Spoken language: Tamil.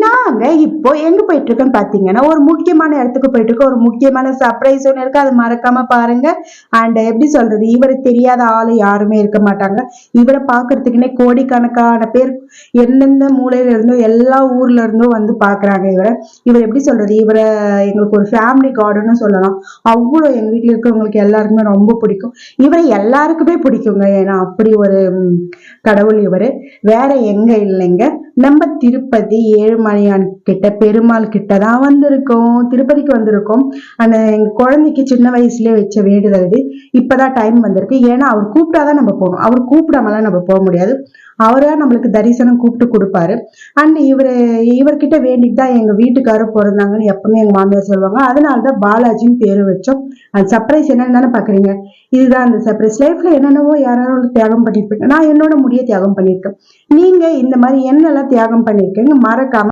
நாங்க இப்போ எங்க போயிட்டு இருக்கோம் பாத்தீங்கன்னா, ஒரு முக்கியமான இடத்துக்கு போயிட்டு இருக்கோம். ஒரு முக்கியமான சர்ப்ரைஸ் ஒண்ணு இருக்கு. அதை மறக்காம பாருங்க. அண்ட் எப்படி சொல்றது, இவரை தெரியாத ஆளு யாருமே இருக்க மாட்டாங்க. இவரை பாக்குறதுக்குன்னே கோடிக்கணக்கான பேர் எந்தெந்த மூலையில இருந்தும் எல்லா ஊர்ல இருந்தும் வந்து பாக்குறாங்க இவரை. இவர் எப்படி சொல்றது, இவரை எங்களுக்கு ஒரு ஃபேமிலி கார்டுன்னு சொல்லலாம். அவ்வளவு எங்க வீட்டுல இருக்கிறவங்களுக்கு எல்லாருக்குமே ரொம்ப பிடிக்கும். இவரை எல்லாருக்குமே பிடிக்குங்க. ஏன்னா அப்படி ஒரு கடவுள் இவரு. வேற எங்க இல்லைங்க, நம்ம திருப்பதி ஏழுமலையான் கிட்ட, பெருமாள் கிட்ட தான் வந்திருக்கோம். திருப்பதிக்கு வந்திருக்கோம். அந்த எங்க குழந்தைக்கு சின்ன வயசுலயே வச்ச வேண்டுதல் இது. இப்பதான் டைம் வந்திருக்கு. ஏன்னா அவர் கூப்பிட்டாதான் நம்ம போகணும். அவர் கூப்பிடாமலாம் நம்ம போக முடியாது. அவரா நம்மளுக்கு தரிசனம் கூப்பிட்டு கொடுப்பாரு. அண்ட் இவர்கிட்ட வேண்டிட்டு தான் எங்க வீட்டுக்காரர் பிறந்தாங்கன்னு எப்பவுமே எங்க மாமியார் சொல்லுவாங்க. அதனாலதான் பாலாஜின்னு பேரு வச்சோம். அந்த சர்ப்ரைஸ் என்னன்னு தானே பாக்குறீங்க. இதுதான் அந்த சர்ப்ரைஸ். லைஃப்ல என்னென்னவோ யாராவது தியாகம் பண்ணிருப்பீங்க. நான் என்னோட முடிய தியாகம் பண்ணிருக்கேன். நீங்க இந்த மாதிரி என்னெல்லாம் தியாகம் பண்ணிருக்கீங்க மறக்காம